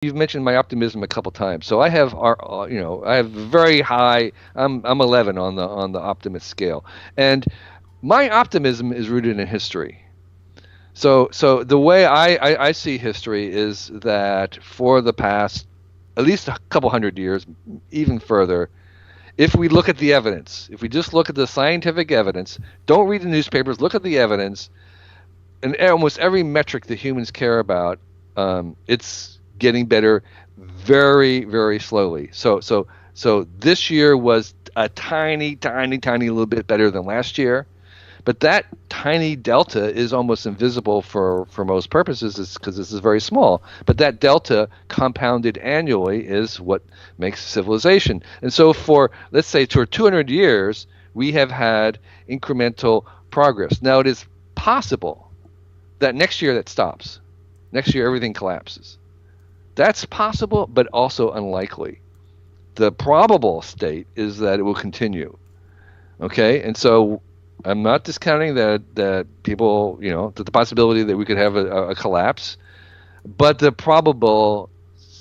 you've mentioned my optimism a couple times. So I have, I have very high. I'm 11 on the optimist scale, and my optimism is rooted in history. So the way I see history is that for the past at least a couple hundred years, even further, if we look at the evidence, if we just look at the scientific evidence, don't read the newspapers, look at the evidence, and almost every metric that humans care about, it's getting better very, very slowly. So this year was a tiny, tiny, tiny little bit better than last year. But that tiny delta is almost invisible for most purposes because this is very small. But that delta compounded annually is what makes civilization. And so for, let's say, for 200 years, we have had incremental progress. Now, it is possible that next year that stops. Next year, everything collapses. That's possible, but also unlikely. The probable state is that it will continue. Okay? And so I'm not discounting that people, that the possibility that we could have a collapse, but the probable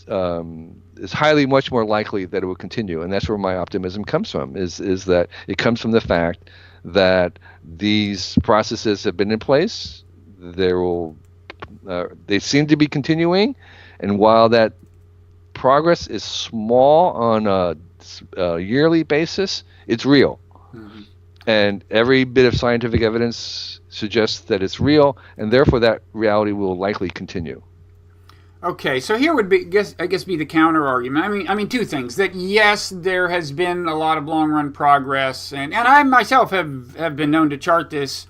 is highly much more likely that it will continue, and that's where my optimism comes from. Is that it comes from the fact that these processes have been in place. They seem to be continuing, and while that progress is small on a yearly basis, it's real. Mm-hmm. And every bit of scientific evidence suggests that it's real, and therefore that reality will likely continue. Okay, so here would be, I guess, be the counter argument. I mean, two things. That yes, there has been a lot of long run progress, and I myself have been known to chart this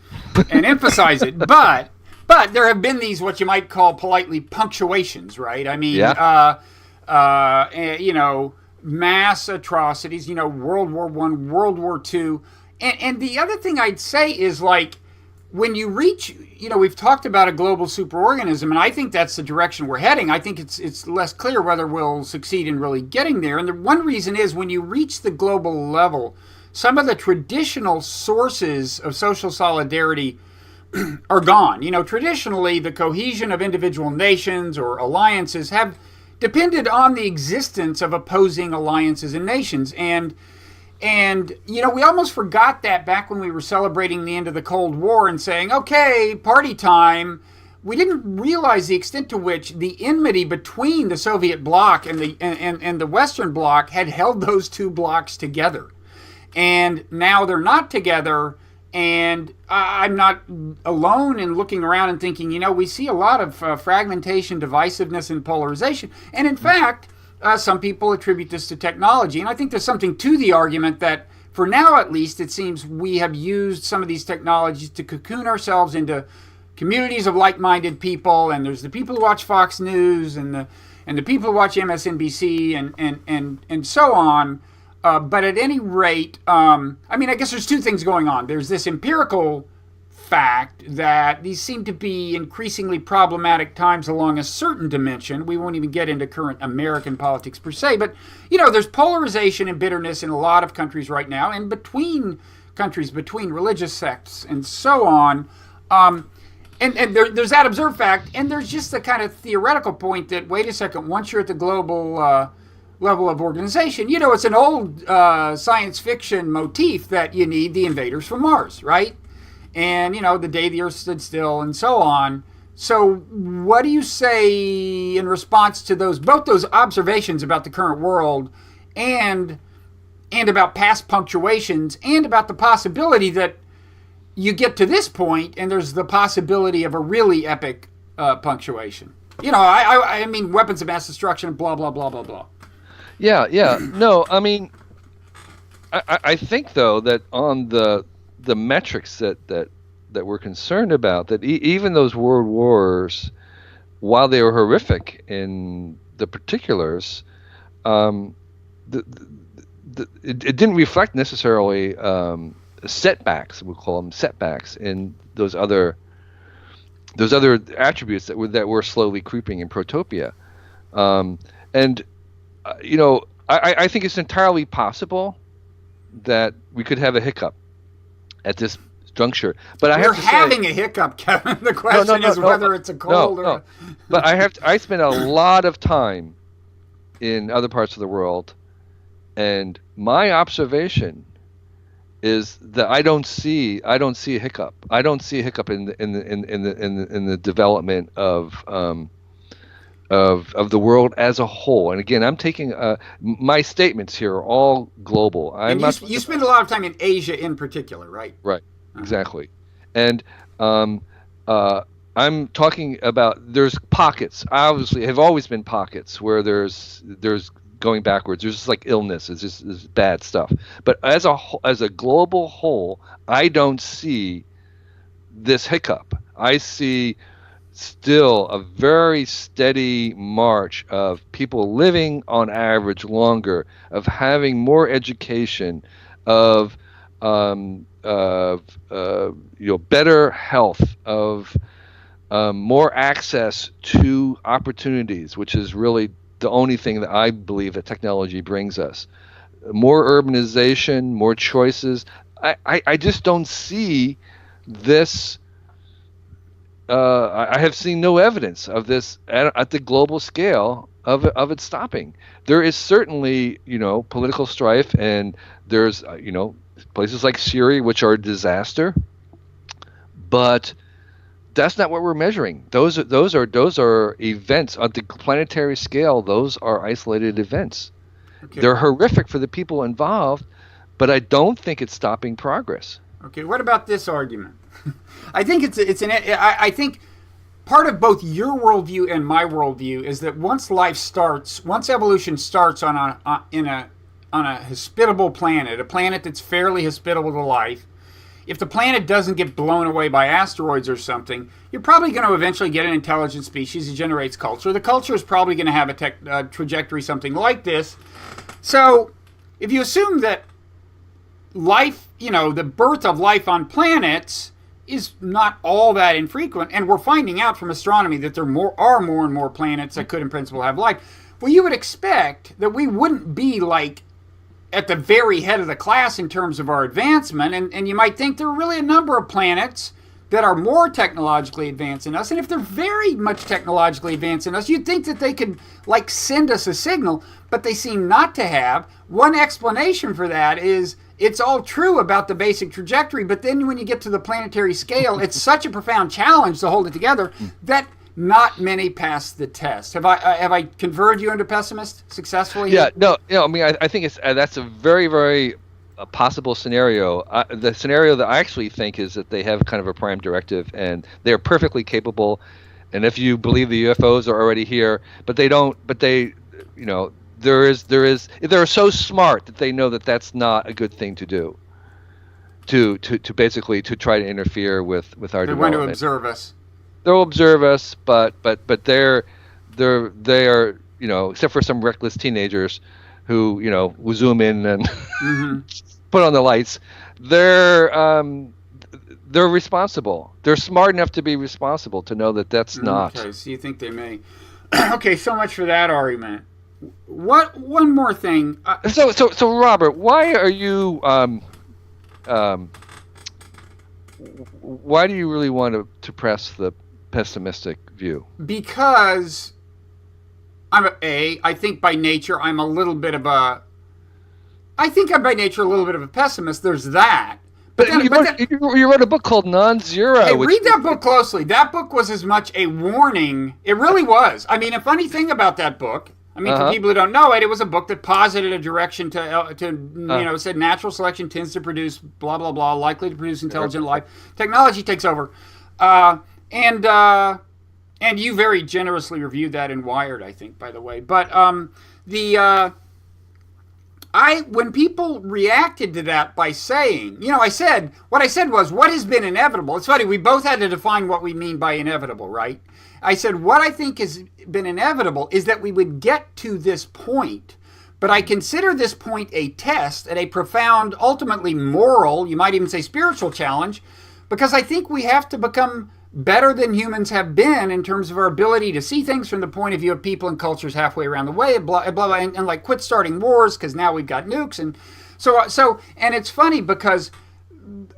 and emphasize it. But there have been these what you might call politely punctuations, right? I mean, yeah. Mass atrocities. World War I, World War II. And the other thing I'd say is, like, when you reach, we've talked about a global superorganism, and I think that's the direction we're heading. I think it's less clear whether we'll succeed in really getting there. And the one reason is when you reach the global level, some of the traditional sources of social solidarity are gone. Traditionally, the cohesion of individual nations or alliances have depended on the existence of opposing alliances and nations. And we almost forgot that back when we were celebrating the end of the Cold War and saying, okay, party time. We didn't realize the extent to which the enmity between the Soviet bloc and the Western bloc had held those two blocs together. And now they're not together, and I'm not alone in looking around and thinking, we see a lot of fragmentation, divisiveness, and polarization. And in fact, some people attribute this to technology, and I think there's something to the argument that, for now at least, it seems we have used some of these technologies to cocoon ourselves into communities of like-minded people, and there's the people who watch Fox News and the people who watch MSNBC and so on. But at any rate, I guess there's two things going on. There's this empirical fact that these seem to be increasingly problematic times along a certain dimension. We won't even get into current American politics per se, but there's polarization and bitterness in a lot of countries right now, and between countries, between religious sects, and so on. And there's that observed fact, and there's just the kind of theoretical point that, wait a second, once you're at the global level of organization, it's an old science fiction motif that you need the invaders from Mars, right? And, the day the Earth stood still, and so on. So what do you say in response to both those observations about the current world and about past punctuations and about the possibility that you get to this point and there's the possibility of a really epic punctuation? I mean, weapons of mass destruction, blah, blah, blah, blah, blah. Yeah. No, I mean, I think, though, that on the metrics that we're concerned about, that even those world wars, while they were horrific in the particulars, it didn't reflect necessarily setbacks. We'll call them setbacks in those other attributes that were slowly creeping in Protopia, and I think it's entirely possible that we could have a hiccup at this juncture, but we're having a hiccup, Kevin. The question is whether it's a cold or. But I spent a lot of time in other parts of the world, and my observation is that I don't see a hiccup. I don't see a hiccup in the development of the world as a whole. And again, I'm taking my statements here are all global. I'm And not you spend a lot of time in Asia in particular, right? right, Uh-huh. exactly. And um, uh, I'm talking about there's pockets. Obviously, have always been pockets where there's going backwards. There's just like illness. It's just it's bad stuff. But as a global whole, I don't see this hiccup. I see still a very steady march of people living on average longer, of having more education, of better health, of more access to opportunities, which is really the only thing that I believe that technology brings us. More urbanization, more choices. I just don't see this. I have seen no evidence of this at the global scale of it stopping. There is certainly, political strife, and there's, places like Syria, which are a disaster, but that's not what we're measuring. Those are events on the planetary scale. Those are isolated events. Okay. They're horrific for the people involved, but I don't think it's stopping progress. Okay. What about this argument? I think I think part of both your worldview and my worldview is that once evolution starts on a hospitable planet, a planet that's fairly hospitable to life, if the planet doesn't get blown away by asteroids or something, you're probably going to eventually get an intelligent species that generates culture. The culture is probably going to have a trajectory something like this. So, if you assume that life, the birth of life on planets is not all that infrequent, and we're finding out from astronomy that there are more and more planets that could in principle have life, well, you would expect that we wouldn't be like at the very head of the class in terms of our advancement, and you might think there are really a number of planets that are more technologically advanced than us, and if they're very much technologically advanced than us, you'd think that they could like send us a signal, but they seem not to have. One explanation for that is it's all true about the basic trajectory, but then when you get to the planetary scale, it's such a profound challenge to hold it together that not many pass the test. Have I converted you into pessimist successfully? Yeah, no, I mean, I think that's a very, very possible scenario. The scenario that I actually think is that they have kind of a prime directive, and they're perfectly capable. And if you believe the UFOs are already here, but they don't, but they, they're so smart that they know that that's not a good thing to do. To basically to try to interfere with our They're going to development. observe us. They'll observe us, but they are, except for some reckless teenagers who will zoom in and Mm-hmm. put on the lights. They're responsible. They're smart enough to be responsible to know that that's not. Okay, so you think they may. Okay, so much for that argument. One more thing. So Robert, why are you why do you really want to press the pessimistic view? Because I think by nature I'm a little bit of a. I think I'm by nature a little bit of a pessimist. There's that. But you wrote a book called Nonzero. Hey, read that book closely. That book was as much a warning. It really was. I mean, a funny thing about that book. I mean, for people who don't know it, it was a book that posited a direction to said natural selection tends to produce blah blah blah, likely to produce intelligent life. Technology takes over, and you very generously reviewed that in Wired, I think, by the way. But when people reacted to that by saying, what I said was, what has been inevitable? It's funny, we both had to define what we mean by inevitable, right? I said, what I think has been inevitable is that we would get to this point, but I consider this point a test and a profound, ultimately moral, you might even say spiritual challenge, because I think we have to become better than humans have been in terms of our ability to see things from the point of view of people and cultures halfway around the way, blah, blah, blah, and like quit starting wars because now we've got nukes. And so, and it's funny because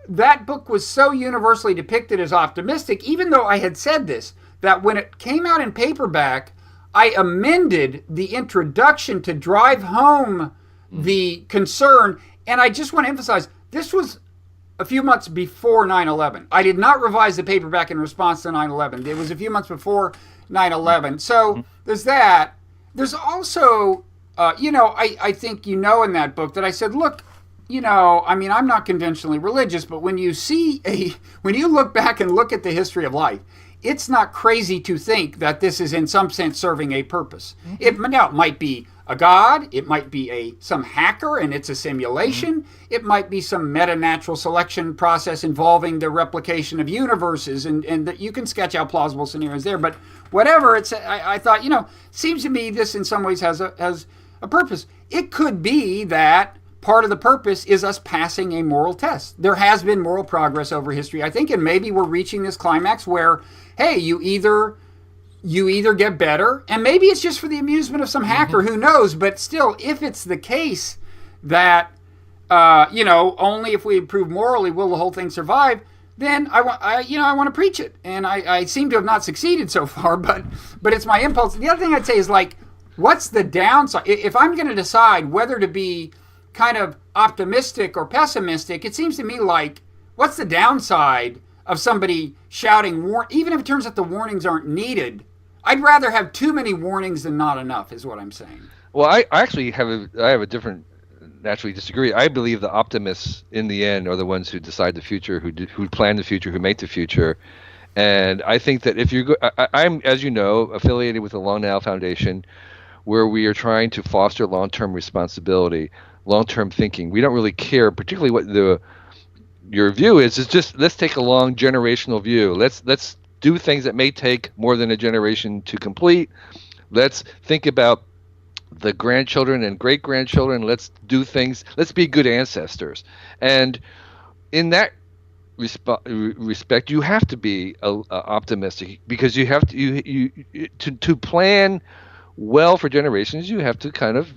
that book was so universally depicted as optimistic, even though I had said this, that when it came out in paperback, I amended the introduction to drive home the concern. And I just want to emphasize this was a few months before 9/11. I did not revise the paperback in response to 9/11. It was a few months before 9/11. So there's that. There's also, I think in that book that I said, look, I mean, I'm not conventionally religious, but when you look back and look at the history of life, it's not crazy to think that this is in some sense serving a purpose. It might be a god, it might be some hacker and it's a simulation, it might be some meta-natural selection process involving the replication of universes, and that you can sketch out plausible scenarios there, but whatever, I thought, seems to me this in some ways has a purpose. It could be that part of the purpose is us passing a moral test. There has been moral progress over history, I think, and maybe we're reaching this climax where, hey, you either get better, and maybe it's just for the amusement of some hacker, who knows, but still, if it's the case that, only if we improve morally will the whole thing survive, then I want to preach it. And I seem to have not succeeded so far, but it's my impulse. The other thing I'd say is, like, what's the downside? If I'm going to decide whether to be kind of optimistic or pessimistic, it seems to me like, what's the downside of somebody shouting, even if it turns out the warnings aren't needed? I'd rather have too many warnings than not enough, is what I'm saying. Well, I actually have a different, naturally disagree. I believe the optimists in the end are the ones who decide the future, who plan the future, who make the future. And I think that if I'm, as you know, affiliated with the Long Now Foundation, where we are trying to foster long-term responsibility, long-term thinking. We don't really care particularly what your view is. It's just, let's take a long generational view. Let's do things that may take more than a generation to complete. Let's think about the grandchildren and great-grandchildren. Let's do things. Let's be good ancestors. And in that respect, you have to be optimistic, because you have to plan well for generations. You have to kind of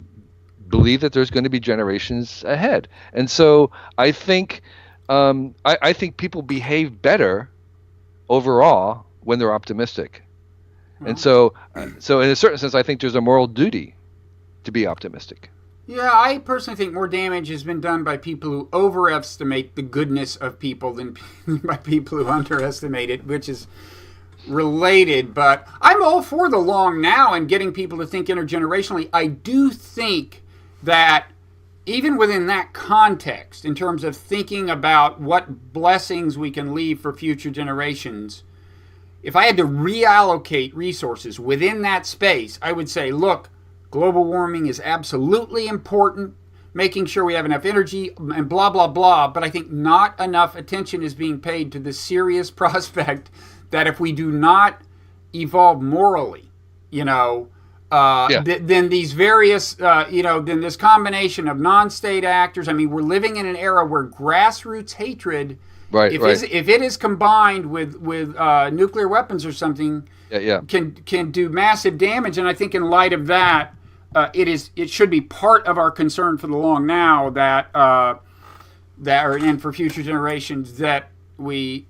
believe that there's going to be generations ahead. And so I think I think people behave better overall when they're optimistic. And so in a certain sense, I think there's a moral duty to be optimistic. Yeah, I personally think more damage has been done by people who overestimate the goodness of people than by people who underestimate it, which is related. But I'm all for the long now and getting people to think intergenerationally. I do think that even within that context, in terms of thinking about what blessings we can leave for future generations, if I had to reallocate resources within that space, I would say, look, global warming is absolutely important, making sure we have enough energy and blah, blah, blah. But I think not enough attention is being paid to the serious prospect that if we do not evolve morally, then these various, then this combination of non-state actors. I mean, we're living in an era where grassroots hatred, if it is combined with nuclear weapons or something, can do massive damage. And I think in light of that, it should be part of our concern for the long now and for future generations that we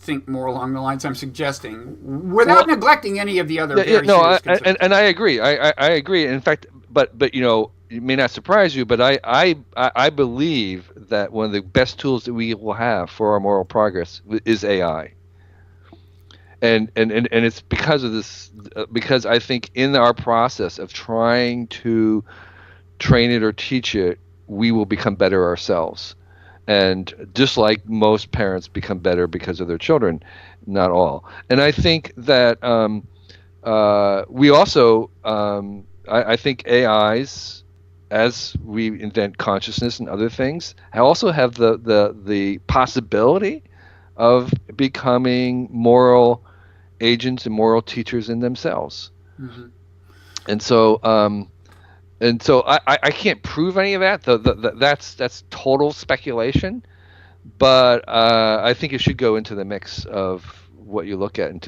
think more along the lines I'm suggesting, without neglecting any of the other. And I agree. I agree. In fact, but it may not surprise you, but I believe that one of the best tools that we will have for our moral progress is AI. And it's because of this, because I think in our process of trying to train it or teach it, we will become better ourselves. And just like most parents become better because of their children, not all. And I think that we also, I think AIs, as we invent consciousness and other things, also have the possibility of becoming moral agents and moral teachers in themselves. Mm-hmm. And so I can't prove any of that. That's total speculation. But I think it should go into the mix of what you look at into